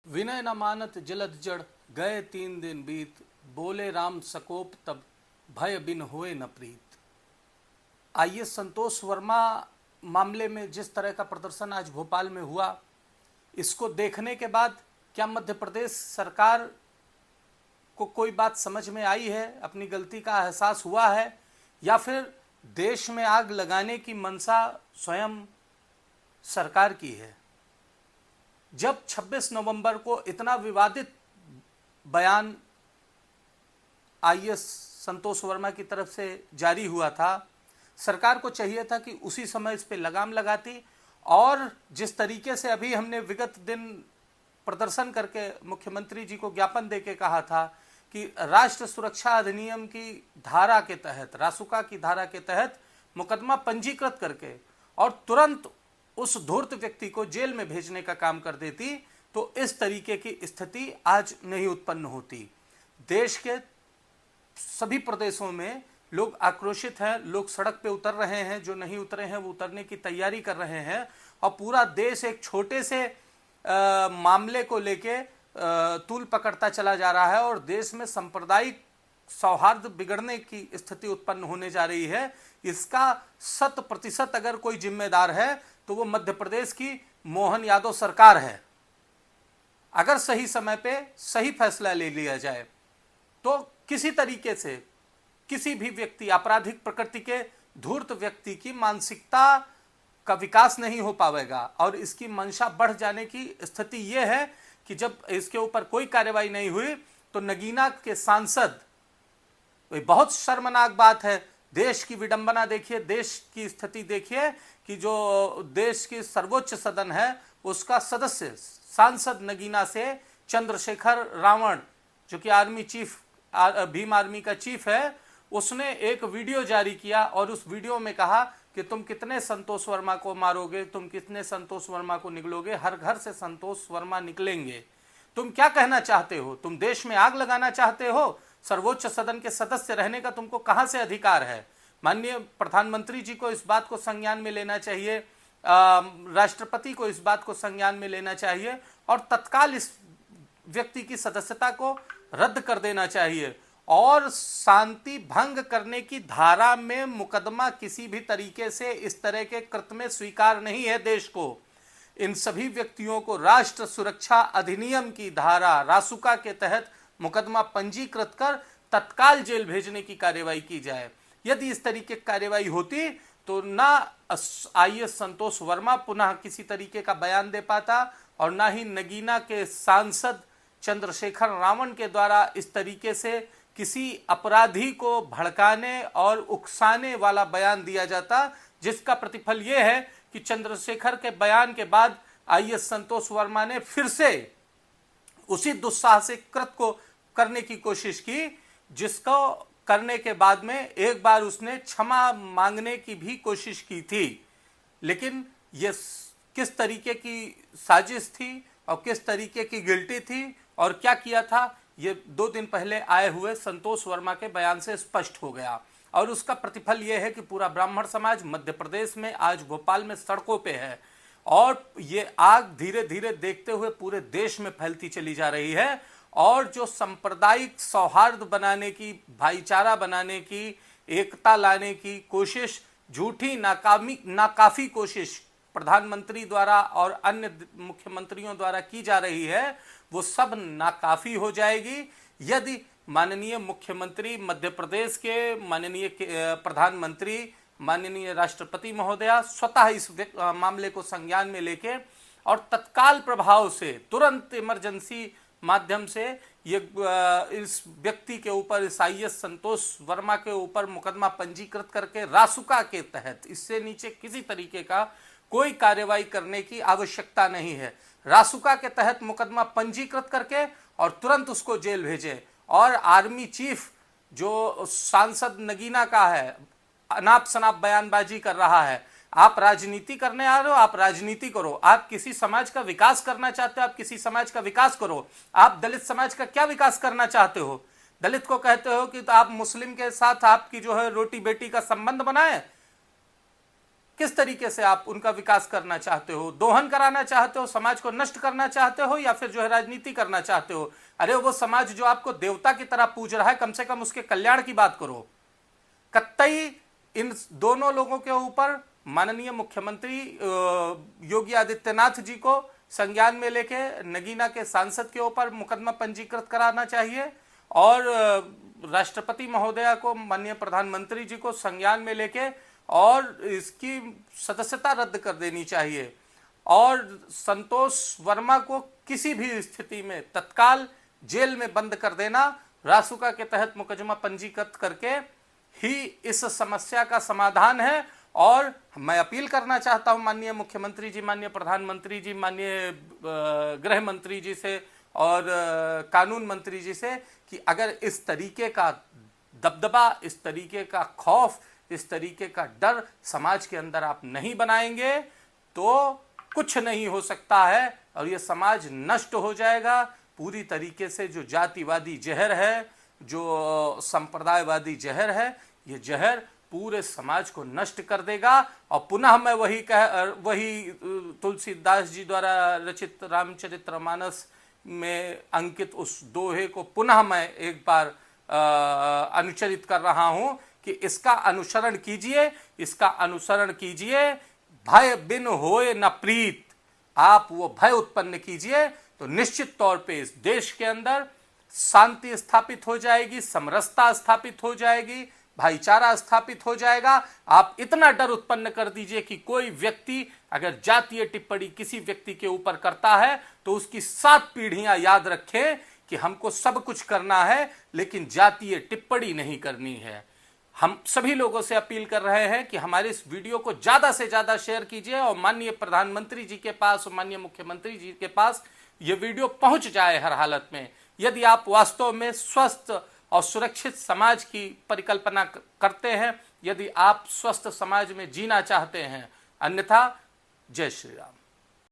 विनय न मानत जलद जड़, गए 3 दिन बीत। बोले राम सकोप तब, भय बिन होए न प्रीत। आइए संतोष वर्मा मामले में जिस तरह का प्रदर्शन आज भोपाल में हुआ, इसको देखने के बाद क्या मध्य प्रदेश सरकार को कोई बात समझ में आई है, अपनी गलती का एहसास हुआ है, या फिर देश में आग लगाने की मंशा स्वयं सरकार की है? जब 26 नवंबर को इतना विवादित बयान आईएएस संतोष वर्मा की तरफ से जारी हुआ था, सरकार को चाहिए था कि उसी समय इस पे लगाम लगाती, और जिस तरीके से अभी हमने विगत दिन प्रदर्शन करके मुख्यमंत्री जी को ज्ञापन देके कहा था कि राष्ट्र सुरक्षा अधिनियम की धारा के तहत, रासुका की धारा के तहत मुकदमा पंजीकृत करके और तुरंत उस धूर्त व्यक्ति को जेल में भेजने का काम कर देती, तो इस तरीके की स्थिति आज नहीं उत्पन्न होती। देश के सभी प्रदेशों में लोग आक्रोशित हैं, लोग सड़क पे उतर रहे हैं, जो नहीं उतरे हैं वो उतरने की तैयारी कर रहे हैं, और पूरा देश एक छोटे से मामले को लेके तूल पकड़ता चला जा रहा है, और देश में सांप्रदायिक सौहार्द बिगड़ने की स्थिति उत्पन्न होने जा रही है। इसका 100% अगर कोई जिम्मेदार है तो वो मध्य प्रदेश की मोहन यादव सरकार है। अगर सही समय पे सही फैसला ले लिया जाए तो किसी तरीके से किसी भी व्यक्ति, आपराधिक प्रकृति के धूर्त व्यक्ति की मानसिकता का विकास नहीं हो पाएगा, और इसकी मंशा बढ़ जाने की स्थिति यह है कि जब इसके ऊपर कोई कार्रवाई नहीं हुई तो नगीना के सांसद, बहुत शर्मनाक बात है, देश की विडंबना देखिए, देश की स्थिति देखिए कि जो देश की सर्वोच्च सदन है उसका सदस्य सांसद नगीना से चंद्रशेखर रावण, जो कि आर्मी चीफ, भीम आर्मी का चीफ है, उसने एक वीडियो जारी किया और उस वीडियो में कहा कि तुम कितने संतोष वर्मा को मारोगे, तुम कितने संतोष वर्मा को निकलोगे, हर घर से संतोष वर्मा निकलेंगे। तुम क्या कहना चाहते हो? तुम देश में आग लगाना चाहते हो? सर्वोच्च सदन के सदस्य रहने का तुमको कहां से अधिकार है? माननीय प्रधानमंत्री जी को इस बात को संज्ञान में लेना चाहिए, राष्ट्रपति को इस बात को संज्ञान में लेना चाहिए, और तत्काल इस व्यक्ति की सदस्यता को रद्द कर देना चाहिए। और शांति भंग करने की धारा में मुकदमा किसी भी तरीके से इस तरह के कृत्य में स्वीकार नहीं है देश को। इन सभी व्यक्तियों को राष्ट्र सुरक्षा अधिनियम की धारा रासुका के तहत मुकदमा पंजीकृत कर तत्काल जेल भेजने की कार्यवाही की जाए। यदि इस तरीके की कार्यवाही होती तो ना आईएएस संतोष वर्मा पुनः किसी तरीके का बयान दे पाता, और ना ही नगीना के सांसद चंद्रशेखर रावण के द्वारा इस तरीके से किसी अपराधी को भड़काने और उकसाने वाला बयान दिया जाता, जिसका प्रतिफल यह है कि चंद्रशेखर के बयान के बाद आईएएस संतोष वर्मा ने फिर से उसी दुस्साहसिक कृत्य को करने की कोशिश की, जिसको करने के बाद में एक बार उसने क्षमा मांगने की भी कोशिश की थी। लेकिन यह किस तरीके की साजिश थी और किस तरीके की गिल्टी थी और क्या किया था, ये 2 दिन पहले आए हुए संतोष वर्मा के बयान से स्पष्ट हो गया। और उसका प्रतिफल यह है कि पूरा ब्राह्मण समाज मध्य प्रदेश में आज भोपाल में सड़कों पे है, और ये आग धीरे धीरे देखते हुए पूरे देश में फैलती चली जा रही है। और जो सांप्रदायिक सौहार्द बनाने की, भाईचारा बनाने की, एकता लाने की कोशिश, झूठी नाकाफी कोशिश प्रधानमंत्री द्वारा और अन्य मुख्यमंत्रियों द्वारा की जा रही है, वो सब नाकाफी हो जाएगी यदि माननीय मुख्यमंत्री मध्य प्रदेश के, माननीय प्रधानमंत्री, माननीय राष्ट्रपति महोदया स्वतः इस मामले को संज्ञान में लेके और तत्काल प्रभाव से तुरंत इमरजेंसी माध्यम से ये इस व्यक्ति के ऊपर, इस आईएएस संतोष वर्मा के ऊपर मुकदमा पंजीकृत करके रासुका के तहत, इससे नीचे किसी तरीके का कोई कार्यवाही करने की आवश्यकता नहीं है। रासुका के तहत मुकदमा पंजीकृत करके और तुरंत उसको जेल भेजे। और आर्मी चीफ जो सांसद नगीना का है, अनाप शनाप बयानबाजी कर रहा है। आप राजनीति करने आ रहे हो, आप राजनीति करो। आप किसी समाज का विकास करना चाहते हो, आप किसी समाज का विकास करो। आप दलित समाज का क्या विकास करना चाहते हो? दलित को कहते हो कि तो आप मुस्लिम के साथ आपकी जो है रोटी बेटी का संबंध बनाए, किस तरीके से आप उनका विकास करना चाहते हो? दोहन कराना चाहते हो, समाज को नष्ट करना चाहते हो, या फिर जो है राजनीति करना चाहते हो? अरे वो समाज जो आपको देवता की तरह पूज रहा है, कम से कम उसके कल्याण की बात करो। कतई इन दोनों लोगों के ऊपर माननीय मुख्यमंत्री योगी आदित्यनाथ जी को संज्ञान में लेके नगीना के सांसद के ऊपर मुकदमा पंजीकृत कराना चाहिए, और राष्ट्रपति महोदया को, माननीय प्रधानमंत्री जी को संज्ञान में लेके और इसकी सदस्यता रद्द कर देनी चाहिए, और संतोष वर्मा को किसी भी स्थिति में तत्काल जेल में बंद कर देना, रासुका के तहत मुकदमा पंजीकृत करके ही इस समस्या का समाधान है। और मैं अपील करना चाहता हूं माननीय मुख्यमंत्री जी, माननीय प्रधानमंत्री जी, माननीय गृह मंत्री जी से और कानून मंत्री जी से कि अगर इस तरीके का दबदबा, इस तरीके का खौफ, इस तरीके का डर समाज के अंदर आप नहीं बनाएंगे तो कुछ नहीं हो सकता है, और ये समाज नष्ट हो जाएगा पूरी तरीके से। जो जातिवादी जहर है, जो संप्रदायवादी जहर है, ये जहर पूरे समाज को नष्ट कर देगा। और पुनः मैं वही तुलसीदास जी द्वारा रचित रामचरितमानस में अंकित उस दोहे को पुनः मैं एक बार अनुचरित कर रहा हूं कि इसका अनुसरण कीजिए, इसका अनुसरण कीजिए। भय बिन होए न प्रीत, आप वो भय उत्पन्न कीजिए तो निश्चित तौर पे इस देश के अंदर शांति स्थापित हो जाएगी, समरसता स्थापित हो जाएगी, भाईचारा स्थापित हो जाएगा। आप इतना डर उत्पन्न कर दीजिए कि कोई व्यक्ति अगर जातीय टिप्पणी किसी व्यक्ति के ऊपर करता है तो उसकी 7 पीढ़ियां याद रखें कि हमको सब कुछ करना है लेकिन जातीय टिप्पणी नहीं करनी है। हम सभी लोगों से अपील कर रहे हैं कि हमारे इस वीडियो को ज्यादा से ज्यादा शेयर कीजिए और माननीय प्रधानमंत्री जी के पास और माननीय मुख्यमंत्री जी के पास ये वीडियो पहुंच जाए हर हालत में। यदि आप वास्तव में स्वस्थ और सुरक्षित समाज की परिकल्पना करते हैं, यदि आप स्वस्थ समाज में जीना चाहते हैं, अन्यथा जय श्री राम।